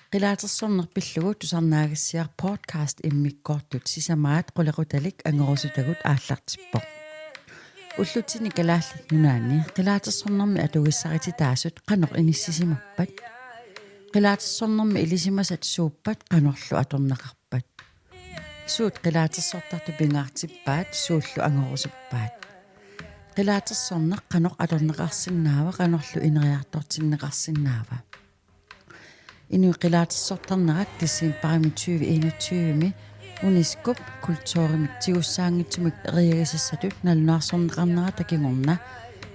Qilaatersornerpillugut tusarnaagassiar podcast immikkortut sisamaat qulequtalik angerusutagut aallartippoq. Ullutini kalaallit nunaani qilaatersornermi atugissariti taasut qanoq inissisimappat. Qilaatersornermi ilisimasat suuppat qanorlu atornaqarpat. Suut qilaatersortartu pingaartippaat suullu angerusuppaat. Qilaatersorneq qanoq atornaqarsinnaava qanorlu ineriartortinneqarsinnaava. Inu qilaatersortarnerat tissiimparami 2021mi uniskup kultuurimik tigussaangittumik eriagisissatut nallunaarsorneqarnera takingorna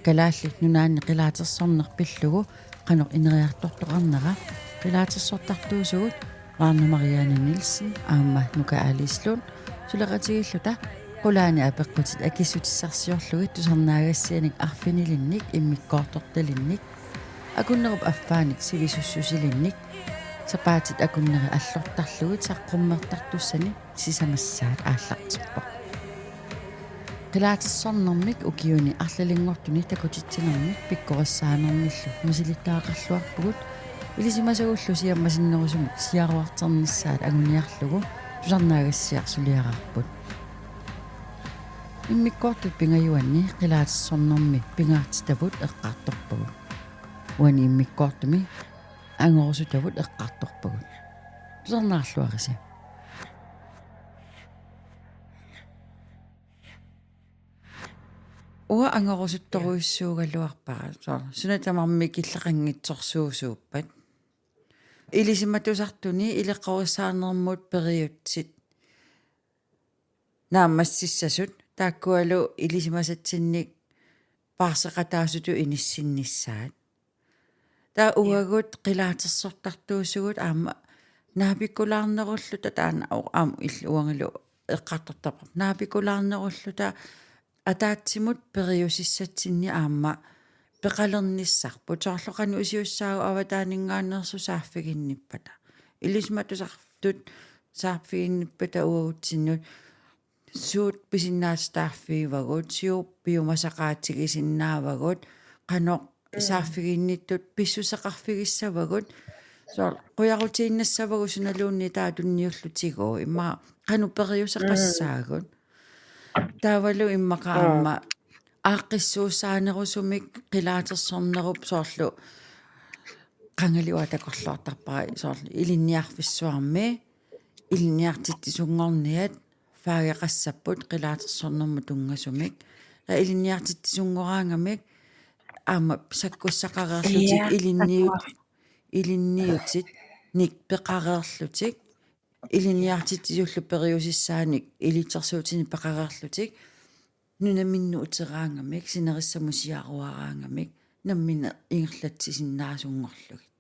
kalaallit nunaanni qilaatersornerpillugu qanoq ineriartortoqarnera qilaatersortartuusugut Rana Marianne Nielsen aamma nuka Alislun suleqatigilluta qulaani apeqqutit akissutissarsiorlugit tusarnaagassianik arfinilinnik immikkoortortalinnik akunnerup affaanik sivisussusilinnik sapaatit akunneri allortarlugit saqqummertartussani sisamassaat aallartippoq. Qilaatersornermik ukiuni arlalingortuni takutittinermik pikkorissaanermillu masilittaaqarluarpugut ilisimasagullu siammasinnerusumik siaruarternissaat aguniarlugu tusarnaagassiarsuliararput. Immikkoortut pingajuanni qilaatersornermi pingaartitavut eqqaartorpagut. Uani immikkoortumi angorusutavut eqqaartorpagut. Tusarnaarluarisi. Ua angorusuttoruissuugalluarpara sunatamarmik иллақангитсорсуусууппат. Илисиматусартуни илеққорissaanermut periutsit нааммассиссасут тааккуалу илисимасатсинник паарсеқатаасуту иниссиннissaat таа уагут qilaatersortartuusugut аама наапиккулаарнеруллута таана аама иллуангалу эққартортапа наапиккулаарнеруллута атаатсимут периусиссатсинни аама пеқалерниссарпут соорлоқану исиуссаагу аватаанингаанерсу сааффигинниппата илисматусартут сааффигинниппата уагутсиннут суут писиннаастааффигивагут сиуп пиумасақаатигисиннаавагут қано сааффигинниттут писсусеқарфигиссавагут соо қуярутииннассавагу суналуунни таатунниуллутигуу имма қану периусеқассаагут таавалу иммақаама ааққиссууссаанерусумик qilaatersornerup соорлу qangaluataqorluartarpara соорлу илинниарфиссуарми илинниартиттисунгорниат фаагеқассаппут qilaatersornermu тунгасумик илинниартиттисунгораангамик аама саккуссақареерлутик илинниутит ник пеқареерлутик илинниартиттисуллу периусиссааник илитерсуутини пеқареерлутик нунаминну утераангамик синериссамусиаруараангамик наммина ингерлатсисиннаасунгорлугит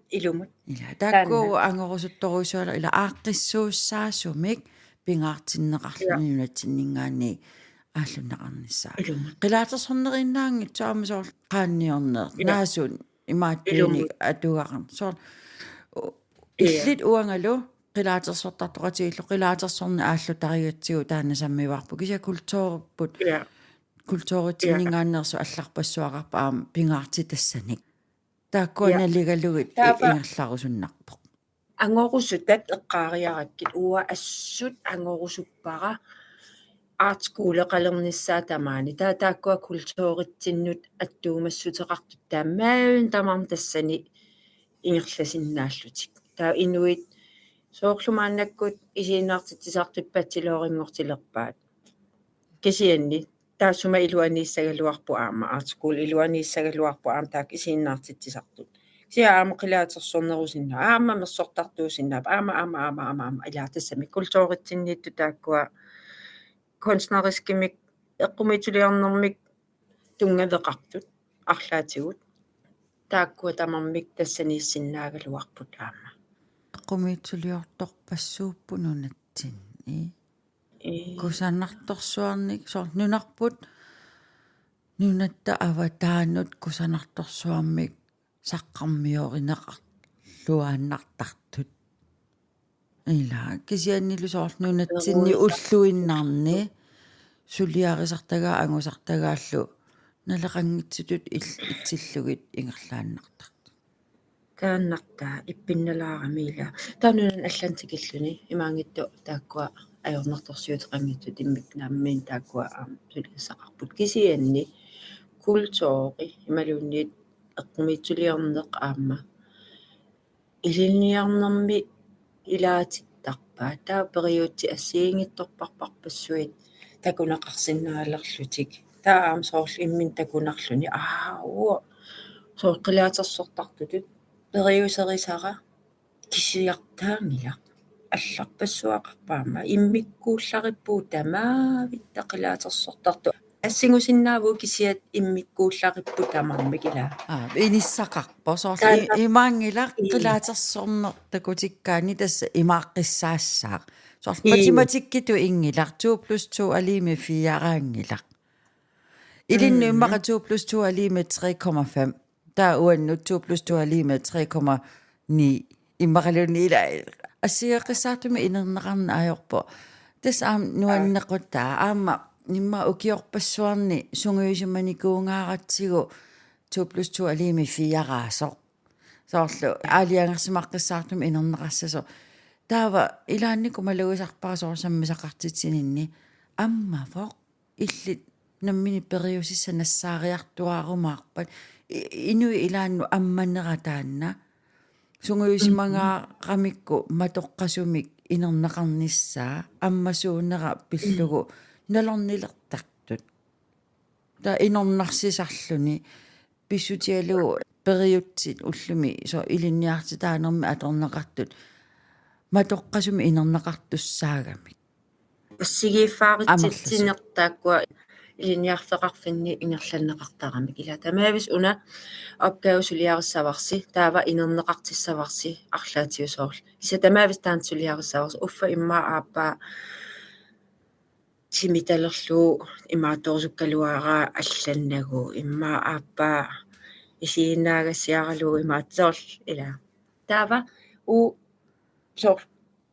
илумут ила таакку ангорусутторуисуала ила ааққиссууссаасумик пингаартиннеқарлунунатсиннингаани ааллунеқарнissaа qilaatersornerinnaangit суамасоор qaanniorneer naasuun имааттууник атугақар соор иллит уангалу qilaatersortartoqatiillu qilaatersorni ааллутариатсигу таана саммиварпу кися культуурпут культууритсиннингааннерсу алларпассуақарпа аама пингаартитассаник тааккуаналигалугит ингерларусуннарпоқ ангорусутат эққаариараккит уа ассут ангорусуппара аартскуулеқалерниссаа тамаани тааккуа культууритсиннут аттуумассутеқартут таамаавин тамарм тассани ингерласиннааллутик таа инуит соорлумааннаккут исииннаартитсисартут патсилоорингортилерпаат кисианни таассума илуанииссагалуарпу аама аартскуул илуанииссагалуарпу аама таак исииннаартитсисартут сиа аама qilaatersornerusинна аама мерсортартуусиннаап аама илаатассами культууритсинниитту тааккуа kunstneriskimik eqqumituliarnermik tungavеqartut арлаатигут тааккуа тамармик тассанииссиннаагалуарпут аама eqqumituliortorpassuuppununatsinni kusanartorsuarnik soor nunarput nunatta avataanut kusanartorsuarmik saqqarmiorineqar luaannartartut ила кисианнилу соорл нунатсинни уллуиннарни сулиарисартагаа ангусартагааллу налеқангитсутут итсиллугит ингерлааннартарт kaannartaa ippinnalaaramila taanunan allantikilluni imaangittu taakkua ajornertorsiuteqangittut immik naammiin taakkua sulisaqarput kisianni kultooqi imalunniit eqqumitsuliorneq aamma iliniarnermi ilaatittarpaa taa periuutsi assiingittorparparpassuit takunaqarsinnaalerlutik taa aam soorl immin takunarluni soorqilaatersortartutut periuserisara kisiartaangila алларпассуақарпаама иммиккууллариппуу тамаавит тақилаатерсортарту ассигусиннааву кисиат иммиккууллариппу тамармик ила инissaqarpo soorl imaangilaq qilaatersornertakutikkаани тасса имааққиссаассаақ soorl математиккиту ингилар 2 + 2 алими 4 араангилақ илинну иммаqa 2 + 2 алими 3,5 таа уанну 2 + 2 алими 3,9 иммақалуни ила ассиаққиссаартуми инернеқарна аёрпо тас аам нуаннеқутаа аама нимма укиорпассуарни сунгуисиманикуунгааратсигу 2 + 2 алими 4 соорлу аалиангерсимаққиссаартуми инернеқассасо таава илааннику малуисарпаасоорсаммисақартитсининни аммафоқ иллит наммини периусисса нассаариартуаарумаарпат инуи илаанну амманератаанна сунгуисимангаарамикку матоққасумик инернеқарниссаа аммасуунера пиллугу налорнилертартут та инорнарсисарлуни писсутиалуу периутсит уллуми со илинниартитаанерми аторнеқартут матоққасуми инернеқартуссаагамик ассигииффааритсиннертааккуа илиниарфеқарфинни ингерланнеқартарамик ила тамаавис уна опгаусулиариссаварси таава инернеқартиссаварси арлаатиусоорл киса тамаавис таансулиариссаварси уффа иммаа ааппаа симиталерлуу имааторсуккалуараа алланнагу иммаа ааппаа исииннаагассиаралуу имаатсоорл ила таава у соор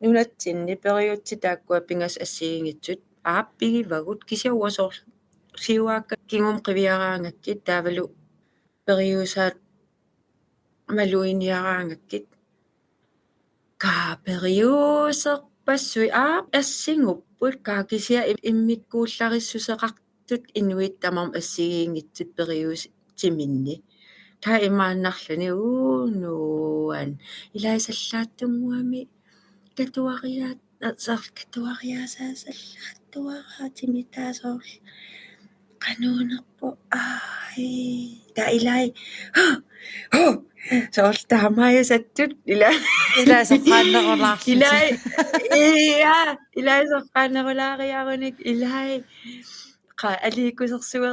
нунатсинни периутси тааккуа пингас ассигингитсут ааппигивагут кисиауасоорл сиуаакка кингум қивиараангаккит таавалу периусаат малуиниараангаккит периусерпассуи ассингуппут каакисиа иммиккууллариссусеқартут инуит тамам ассигиингитсут периус тиминни та имааннарлани нуан илаисаллааттунгуами катуариаат катуариасаасаллааттуараатимитаасоорл кануунерпу та илай соортаамааясаттут илаасаққааннерулаарлу илаисаққааннерулаариаруник илай qa алиикусерсуэ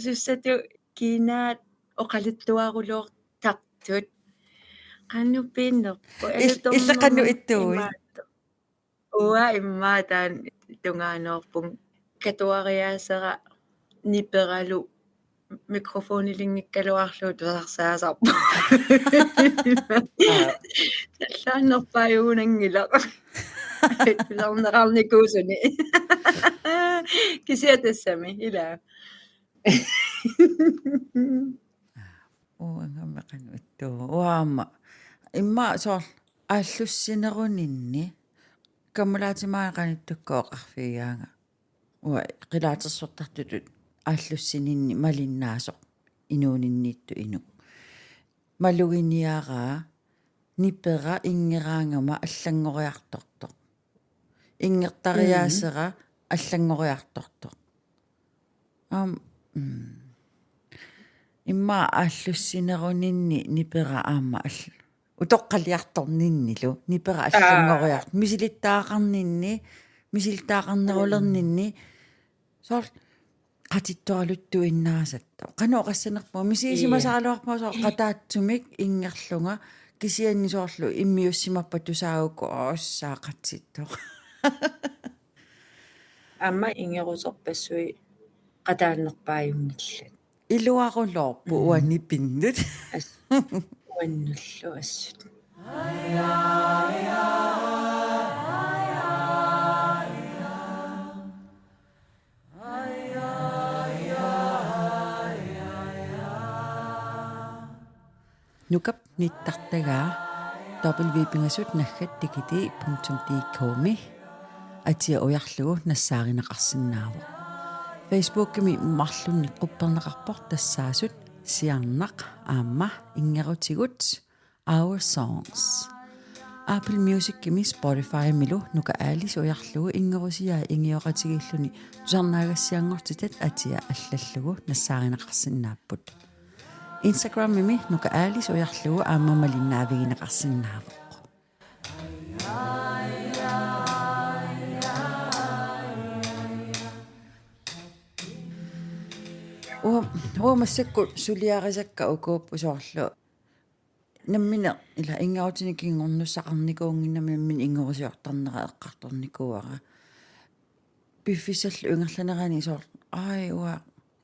суссату кинаат оқалуттуарулуортартут qannuppiinnerpu иллеқанну иттууи уа иммаатаан тунгаанеорпун катуариаасера нипералу микрофонилингиккалуарлуут версаасарпу саллааннерпааюунангила ларнеқарникуусуни кисиатассами ила ангаммеқану иттуу уаама имма соор ааллуссинерунинни каммулаатимааганиттуккооқарфигаанга уа қилаатерсортартутут ааллуссининни малиннаасоқ инуунинниитту инук малугиниараа нипера ингераангама аллангориарторто ингертариаасера аллангориарторто имма ааллуссинерунинни нипера аама утоққалиарторниннилу нипера аллангориарт мисилиттаақарнинни мисилтаақарнерулернинни соор qatittuarluttu innaasattu qanuoqassanerpua misiisimasaaluarpua soo qataattumik ingerlunga kisiannisoorlu immiussimappa tusaaukku oossaaqatsittoq amma ingeruserpassui qataannerpaajungillat iluarulorpu uannipinnut uannullu assut nukap nittartagaa www.pingasut naggat.dk atia ujarlugu nassaarinaqarsinnaavu Facebook-mi marlunni qupperneqarpor tassaasut siarnaq aamma ingerutigut Our Songs Apple Music-kimi Spotify milu nuka aalis ujarlugu ingerusiaa ingioqatigilluni tusarnaagassiangortitat atia allallugu nassaarinaqarsinnaapput Instagram-mi nuka aalis ujarlugu aamma malinnaavigинеqarsinnaavu masakku suliarisakka ukuuppusoorlu nammina ila ingautinikiingornussaqarnikuunginnami nammin ingerusiortarnera eqqartornikuara piffisallu ingerlanerani soor ai ua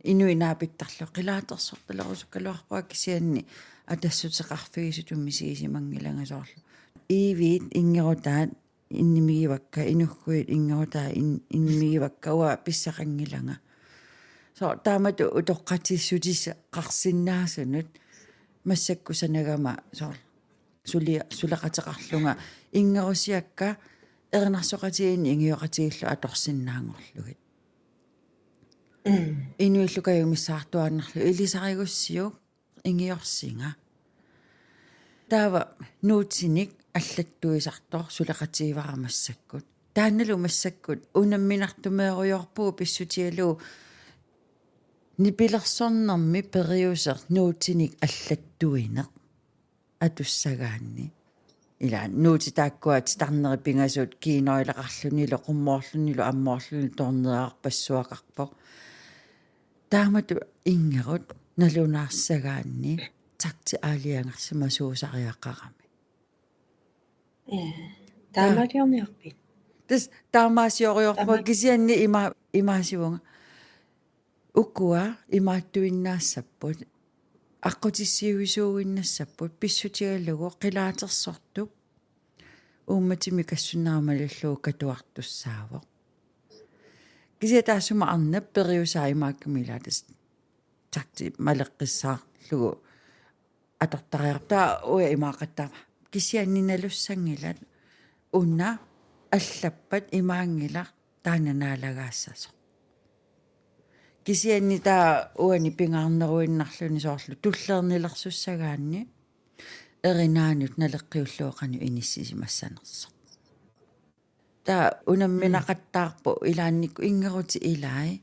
inuinaapittarlu qilaatersortalequsukkaluarpua kisianni atassutiqarfigisut ummisiisimangilanga soorlu iiviit ingerutaat innimigivakka inugguit ingerutaa innimigivakka ua pissaqangilanga so taamatu utoqqatissutis qarsinnaasunut massakkusanagama so sulaqateqarlunga ingerusiakka erinarsoqatiini ingioqatigillu atorsinnaangorlugit inuillukajumissаарtuannarlu ilisarigussiuk ingiorsinga taava nuutinik аллаттуисарtor сулеқатииварамассаккут таанналу массаккут унамминартумееруйорпуу писсутиалу нипилерсорнэрми периусер нуутиник аллаттуинеқ атуссагаанни ила нуути тааккуат тарнери пингасуут киноилеқарлунилу қуммоорлунилу аммоорлуни торнеаарпассуақарпо таамату ингерут налунаарсагаанни такти аалиангерсима суусариаққарами таамалиорниарпит тас таамаасиориорпа кисианни имаасивунга уккуа имааттуиннаассаппут аққутиссиуисууиннассаппут писсутигаллугу қилаатерсортуп уумматими кассунаарамалиллуу катуартуссаавоқ кисиа таасума арнап периусаа имааккамилаатас такти малеққиссаарлугу атортариартаа уя имаақаттаама кисианниналуссангилат унна аллаппат имаангила таананаалагаассасо кисианни таа уани пингаарнеруиннарлуни соорлу туллернилерсуссагаанни эринаанут налеққиуллуоқану иниссисимассанерсо таа унамминақаттаарпу илаанникку ингерути илаи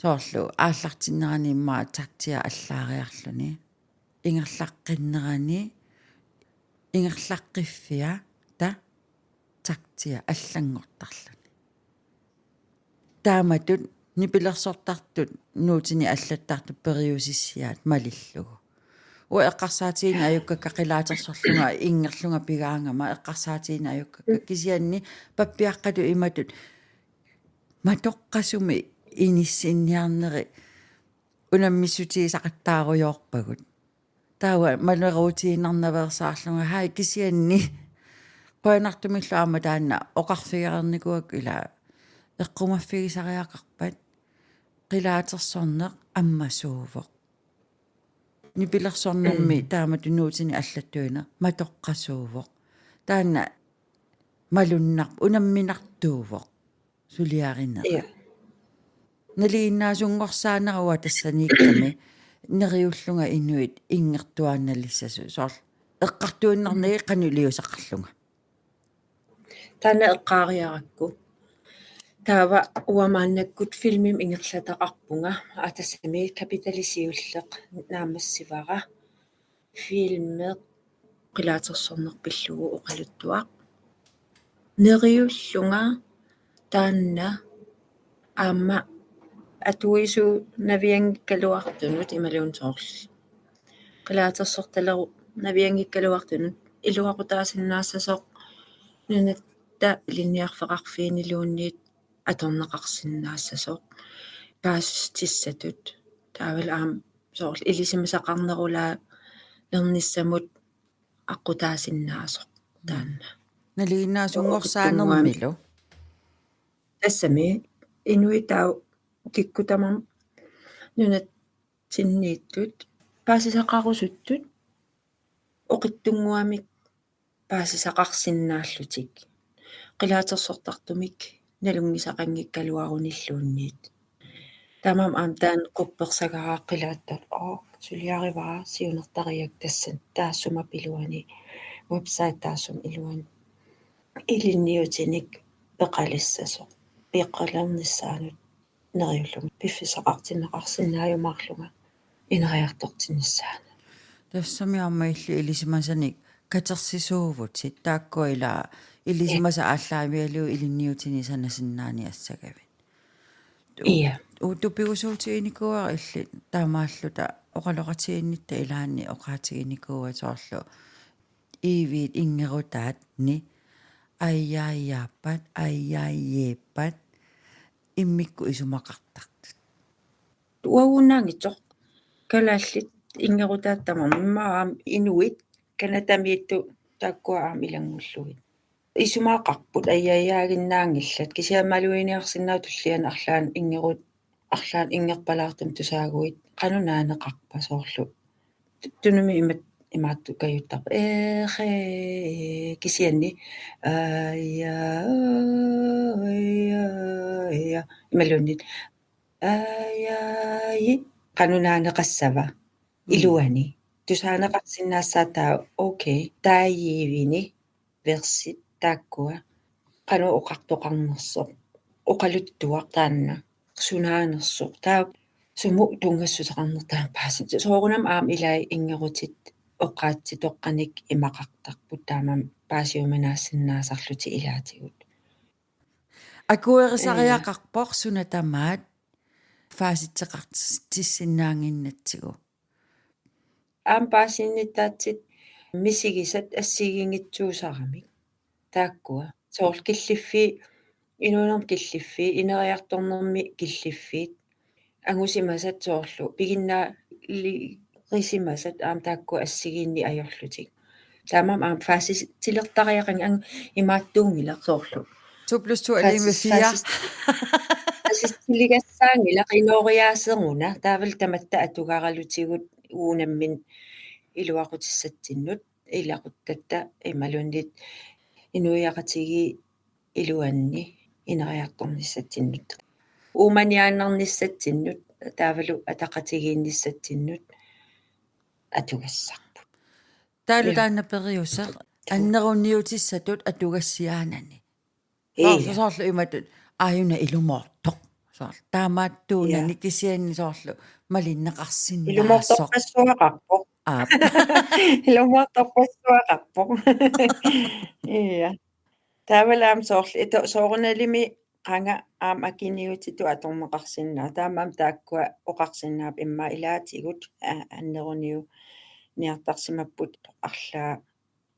соорлу ааллартиннерани иммаа тактиа аллаариарлуни ингерлаққиннерани ингерлаққиффиа та тактиа аллангортарлуни тааматут нипилерсортартут нуутини аллаттарту периусиссиаат малиллугу уа эққарсаатиина аюккакка қилаатерсорлунга ингерлунга пигаангама эққарсаатиина аюккакка кисианни паппиаққату иматут матоққасуми иниссинниарнери унаммиссутиисақаттааруйоорпагут таава малеруутииннарнаверсаарлунга хай кисианни qoinartumillu aama taanna oqarfigerernikuak ila eqqumaffigisariaqarpat qilaatersorneq ammasuuvoq nipilersornermi taamatu nuutini allattuina matoqqasuuvoq taanna malunnarp unamminartuuvoq suliarina naliinnaasungorsaanarua tassaniikkami neriullunga inuit ingertuaannalissasu soor eqqartuinnarnagi qanuliusaqarlunga таана эққаариаракку таава уамааннаккут филмим ингерлатақарпунга атассами капиталисиуллеқ наамассивара филме қилаатерсорнерпиллугу оқалуттуақ нериуллунга таанна аама атуису навиангиккалуартунут ималуун соорл қилаатерсорталеру навиангиккалуартунут илуақутаасиннаассасоқ нунатта линниарфеқарфиинилуунниит аторнеқарсиннаассасоқ паастиссатут таавал аам соорл илисимасақарнерулаа лерниссамут аққутаасиннаасоқ таанна налииннаасунгорсаанермилу тассами инуитау киккутамам нунат синнииттут паасисақарусуттут oqittunguamik paasisaqarsinnaallutik qilaatersortartumik nalungisaqanngikkaluarunilluunniit tamam taan quppersagaaqqilaattat suliarivaa siunertariak tassan taassuma piluani website taassum iluan ilinniutinik peqalissasoq piqqalernissaanut neriullumi piffisaqartinneqarsinnaajumarlunga ineriartortinissaana тассами илисимасаник катерсисууvutit тааккуила илисимаса ааллаавиалу илинниутини санасиннаани ассагавит ия утупигусуутигиникуа илли таамааллута оқалоқатигиннитта илаанни оқаатигиникуа соорлу ивит ингерутаат ни айяаппат айяиеппат иммикку исумақартартут уагунаангитсоқ калааллит ингерутааттамар миммараам инуит канатамиитту тааккуаам илангуллугит исумаақарпут айяагиннаангиллат кисиамалуиниарсинаа туллиан арлаан ингерпалаартум тусаагуит qanunaaneqarpa soorlu tunumi imaattu kayuttar kisianni ayya imalunnit ayyi qanunaaneqassava iluani tusaaneqarsinnaassaataa okay taayiivini versit taakkua qanu oqartoqarnersoq oqaluttuaq taanna sunaanersoq taa sumu tungassuteqarnertaa paasit soorunam aam ilai ingerutit oqaatsitoqqanik imaqartarput taamam paasiumanaassinnaasaarluti ilaatigut акуэрисариақарпор сунатамаат фааситсеқартиссиннаангиннатсигу aam paasinnitaatsit misigisat assigiingitsuusaramik taakkua soorl killiffi inuunerm killiffi ineriartornermi killiffiit angusimasat soorlu piginnaa risimasat aam taakkua assigiinni ajorlutik taamam aam faasitilertariaqan imaattuungilaq soorlu 2 + 2 er lige med 4 assistiligassaangila qinooriaaseruna taavel tamatta atugaaralutigut uunammin iluaqutissattinnut ilaquttatta imalunnit inuiaqatigi iluanni ineriartornissattinnut uumaniaannarnissattinnut taavalu ataqatigiinnissattinnut atugassarput таалутаанна периусеқ аннерунниутиссатут атугассиаанани соорл иматут ааюна илумоортоқ соорл таамааттуунани кисианни соорлу малиннеқарсиннаасоқ илумоорторпассуақарпоқ илумоорторпассуақарпоқ ия таавалаам соорл ито соорналими qanga aam akiniutitu atormeqarsinnaa taamam taakkua oqarsinnaap imma ilaatigut anneruniu niartarsimapput arlaa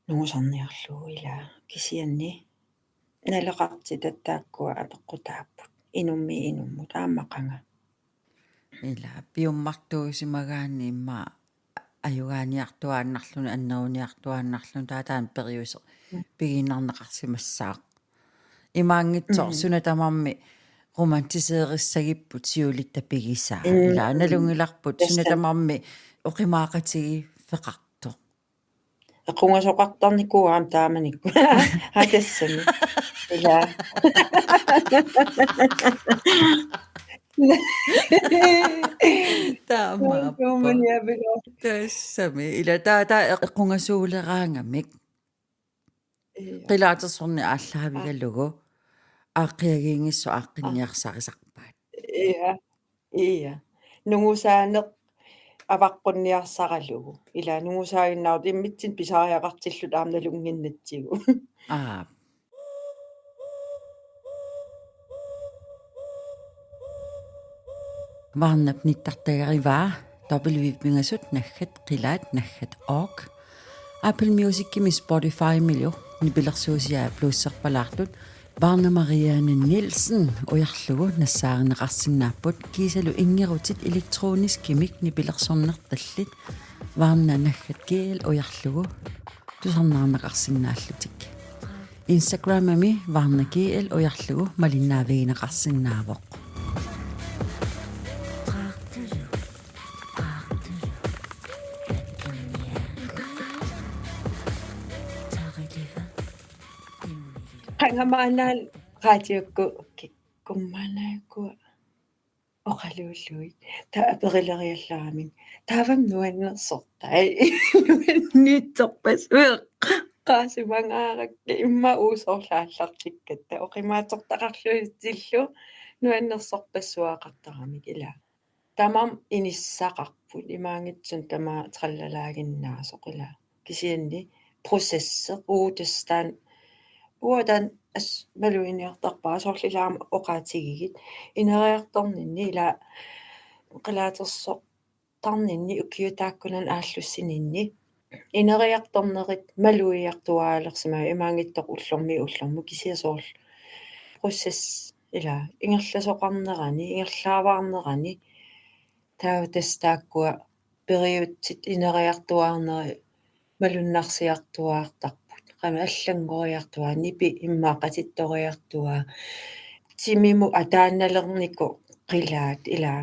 nungusarniarlugu ilaa kisianni naleqartitattaakkua apeqqutaapput inummi taamaqanga ила пиуммартуусимагаани имма аюганиартуааннарлуни аннерuniartuaannарлун таатаан периусеқ пигиннарнеқарсимассаақ имаангитсор сунатамарми романтисеерissagipпут сиулитта пигисаа ила аналунгиларпут сунатамарми оқимаақатиги феқарто эққунгасоқартарникууаам тааманикку хатассами ила таамаа тассами ила таата эққунгасуулераангамик qilaatersorni aallavigallугу ааққиагиингиссу ааққинниарсарисарпаат ия нугусаанеқ аваққунниарсаралугу ила нугусаагиннаут иммитсин писариақартиллут аамналунгиннатсигу варнап ниттартагариваа www.pingasut naggat qilaat naggat org Apple Music kimi Spotify milju nipilersuusia pluusserpalaartut Barna Marianne Nielsen ujarlugu nassaareneqarsinnaaput kiisalu ingerutit elektronisk kimik nipilersornertallit Varna naggat geel ujarlugu tusarnaarneqarsinnaallutik Instagram ami Varna geel ujarlugu malinnaavigineqarsinnaavoq qangamaanaal qaatiukku kummaanaakku oqaluulluit taaperileриаллааmin taavам nuannersortai nuanniitsorpas qaasimangaarакки imma uusorlaallartikkatta oqimaatortaqarluitillu nuannersorpassuaqartaramik ila tamam inissaqarput imaangitsun tama trallalaaginnaasoq ila kisianni processer uutestaan uatan as maluiniartarpaa sorlilaama oqaatigigit ineriartorninni ila qilaatersoq tarninni ukiutaakkunan aallussininni ineriartornerit maluiartuaalersimaa imaangittoq ullormu kisiasoorl process ila ingerlasoqarnerani ingerlaavaarnerani taavatastaakkua periutsit ineriartuаарneri malunnarsiartuaartarput qama аллангориартуа нипи иммаақатитториартуа тимиму атааналернику қилаат ила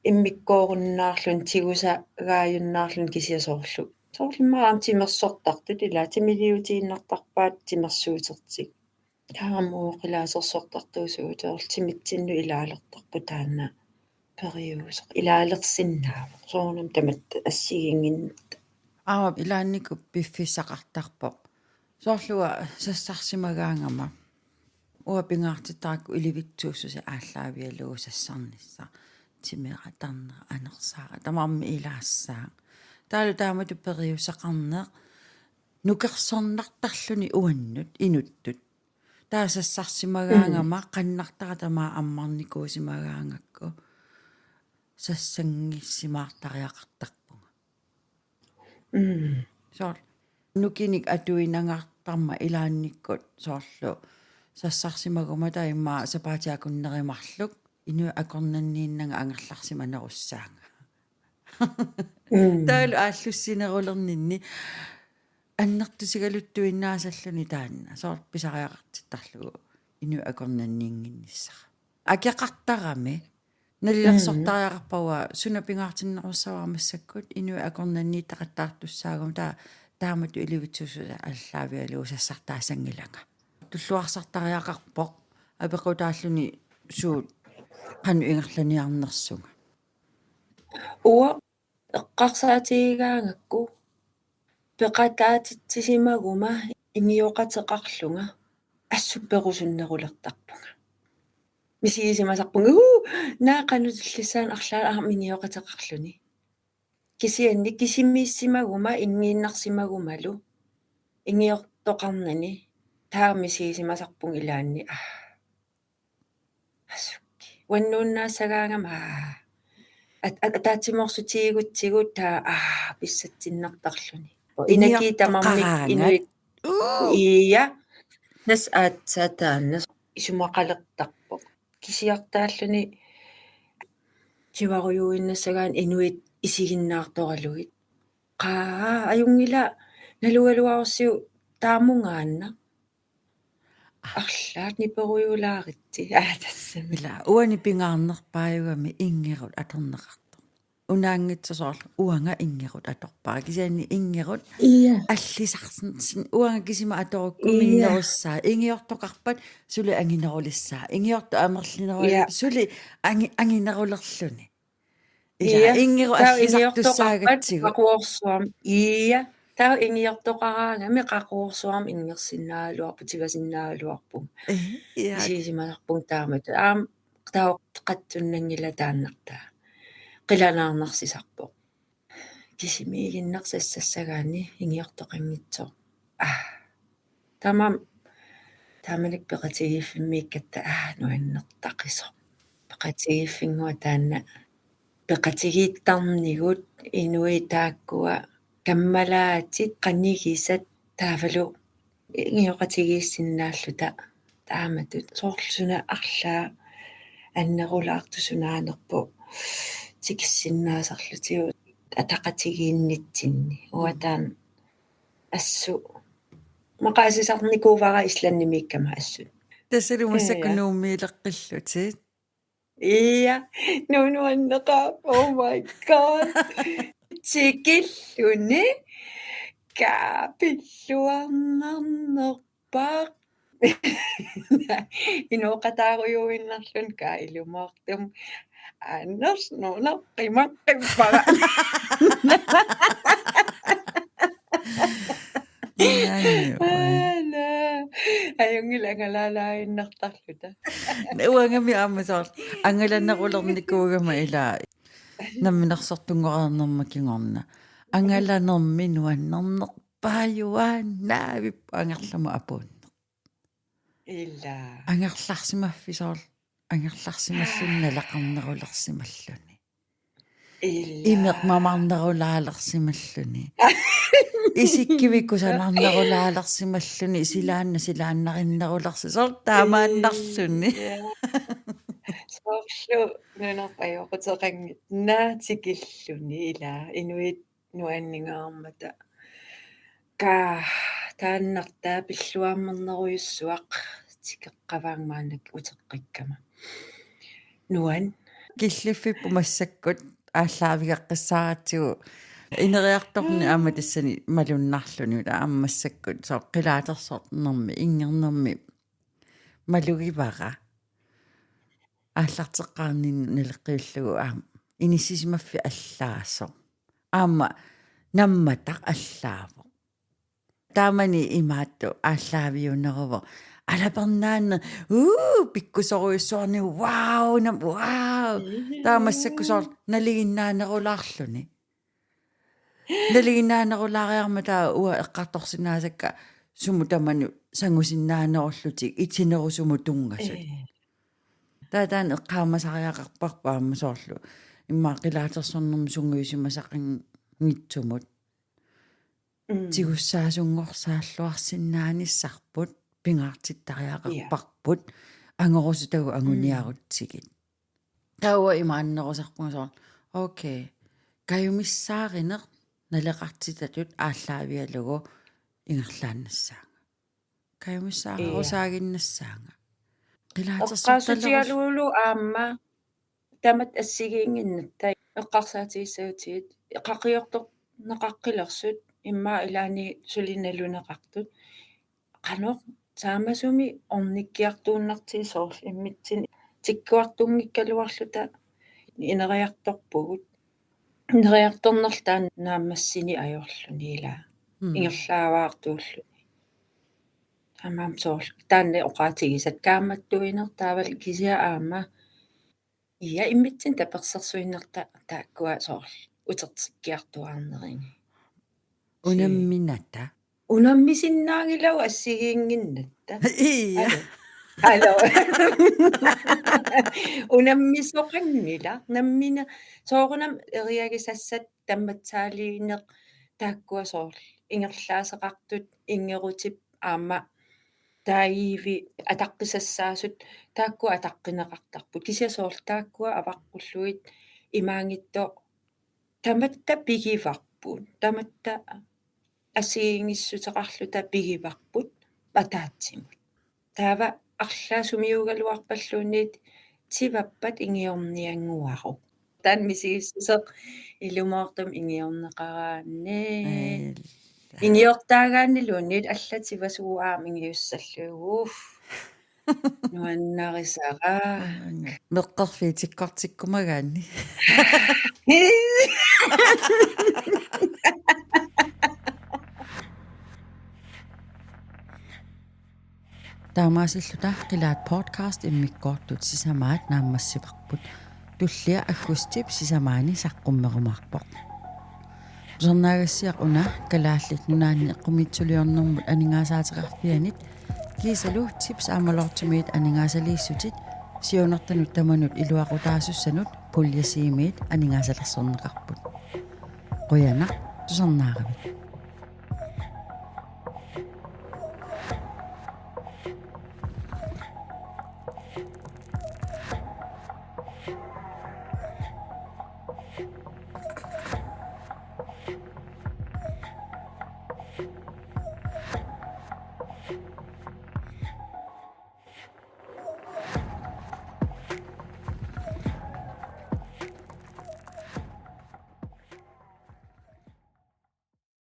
иммиккооруннаарлун тигусагааюннаарлун кисиасоорлу соорлимаам тимерсортартут ила тимилиутииннартарпаат тимерсуутертик таамуу қилаасерсортартуусуу теорл тимитсинну илаалертарпу таана периус илаалерсиннаав соонам тамат ассигингиннерт илааннику пиффиссақартарпоқ соорлуа сассарсимагаангама уапингаартитаракку иливитсууссуси ааллаавиалуу сассарнисса тимера тарнера анерсаара тамарми илаассаа таалу таамату периусақарнеэ нукерсорнартарлуни уаннут инуттут таасассарсимагаангама қаннартара тамаа аммарникуусимагаангакку сассангиссимаартариақартарпунга соор нукиник атуинангартарма илаанниккут соорлу сассарсимагума таимаа сапаатиакуннеримарлук ину акорнаннииннага ангерларсиманеруссаанга таалу ааллуссинерулернинни аннертусигалуттуиннаасаллуни таанна соор писариақартиттарлугу ину акорнанниингинниссара акеқартарами налилерсортариақарпауа сунапингаартиннеруссаваамассаккут ину акорнаннииттақаттаартуссаагум таамату иливитсусуса аллаавиалуу сассартаасангилага туллуарсартариақарпоқ апеқутааллуни суут қану ингерланиарнерсунга уа эққарсаатигаагакку пеқатаатитсимагума имиоқатеқарлунга ассупперусуннерулертарпунга мисигисимасарпунга наақанутиллисаан арлаа миниоқатеқарлуни кисианни кисиммииссимагума ингииннарсимагумалу ингиортоқарнани таамисигисимасарпун илаанни асукки уаннууннаассагаангама атаатиморсутигутсигут писсатсиннартарлуни инаки тамарник инуит ия нас аатсаатааннас исумақалертарпо кисиартааллуни киваруйуиннассагаан инуит исигиннаарторалугит аюнгила налуалуарсиу таамунгаанна арлаат ниперуйулааритти тассамила уани пингаарнерпааюгами ингерут аторнеқарто унаангитсосоорлу уанга ингерут аторпаа кисианни ингерут аллисарсин уанга кисима аторукку миннеруссаа ингиортоқарпат сули ангинерулиссаа ингиорто амерлинерулип сули ангинерулерлуни ингеру аллисартуссаагатсигу қақуорсуам таа ингиортоқараангами қақуорсуам ингерсиннаалуарпу тивасиннаалуарпу сисималарпун таамат таа қаттуннангила тааннартаа қиланаарнарсисарпо кисимиигиннерсассагаани ингиортоқангитсоо тааманик пеқатигиффиммииккатта нуаннертақисо пеқатигиффингуа таанна пеқатигииттарнигут инуитааккуа каммалаатит қаннигисат таавалу ингиоқатигииссиннааллута тааматут соорлсуна арлаа аннерулаартусунаанерпу тикиссиннаасарлутиу атақатигииннитсинни уатаан ассу мақаасисарникуувара исланнимиккама ассут тассалумассаккунууммиилеққиллутит нунуаннеқаа oh my god тикиллуни капиллуарнарнерпаа Inuqataarujuinnarlun kaa ilumaartum Anders nuunaqqimaqqippaga Ngannu. ajungilangalaalaainnartarluta Uangami aamasaar angalannaqulernikkuugama ilaa namminersortungoqarnerma kingorna angalanermi nuannarnerpaajuaannaavipp angerlamu apuun illa angerlarsimaffisoor angerlarsimallunналақарнерулерсималлуни illa имеқмамарнерулаалерсималлуни исиккивиккусанарнерулаалерсималлуни силааннариннерулерсисоор таамааннарлуни соорлу нунерпаёқутеқангит наатикиллуни ила инуит нуаннингаармата ка тааннартаа пиллуаммернеруйуссуақ тикеққаваангмаанак утеққиккама нуан киллиффиппу массаккут ааллаавигаққиссааратсигу инериарторни аама тассани малуннарлуни ула ааммассаккут соо қилаатерсорнерми ингернерми малугивара ааллартеққарнин налеққиуллугу аама инисисимаффи аллаасо аама намматақ аллааво таамани имаатту ааллаавиунеруво алапернаанне пиккусоруйуссуарни вау таамассаккусоор налигиннаанерулаарлуни налигиннаанерулаариарма таа уа эққарторсинаасакка суму таману сангусиннаанеруллутик итинерусуму тунгасут таатаан эққаамасариақарпарпаама соорлу иммаа қилаатерсорнэрми сунгуисимасақин ngitsumut тигуссаасунгорсааллуарсиннааниссарпут пингаартиттариақарпарпут ангорусутагу агуниарутсигит тауа имааннерусарпугасоор окей каюмиссааринер налеқартитатут ааллаавиалугу ингерлааннассаага каюмиссаарусаагиннассаага қилаатерсорталерусутигалуулу аама тамат ассигиингиннатта эққарсаатигиссагутигит қақиортор неқаққилерсут иммаа илаани сулиналунеқартут қанеқ таамасуми орниккиартууннартии соорл иммитсини тиккуартунгиккалуарлута инериарторпугут инериарторнерлаан наамассини ajorluni ила ингерлааваартууллуни тамаам соорл таанне оқаатигисат кааматтуинер таавал кисиа аама ия иммитсин таперсерсуиннерта тааккуа соорл утертиккиартуарнеринги унаммината унаммисиннаагилау ассигиингиннатта ия алло унаммисоқангила наммина соорунам эриагисассат тамматсаалиинеқ тааккуа соорл ингерлаасеқартут ингерутип аама таиви атаққисассаасут тааккуа атаққинеқартарпут кися соорл тааккуа аваққуллуит имаангитто таматта пигиварпут таматта ассигингиссутеқарлута пигиварпут патаатсимут таава арлаасумиугалуарпаллуунниит тиваппат ингиорниангуару таан мисигиссусеқ илумаартум ингиорнеқараанне ингиортаагааннилуунниит аллативасуаам ингиуссаллугууф нуаннарисараа меққарфиитиккартиккумагаанни таамаасиллута қилаат подкаст иммиккоортут сисамаат нааммассиварпут туллиа аггустип сисамаани саққуммерумаарпоқ жорнаагассиақ уна калааллит нунаанни қумитсулиорнэрмут анингаасаатеқарфианит кисалу типс аамалортимиит анингаасалииссутит сиунертанут таманут илуақутаасуссанут пуллясиимиит анингаасалерсорнеқарпут қуяна тусарнаарамит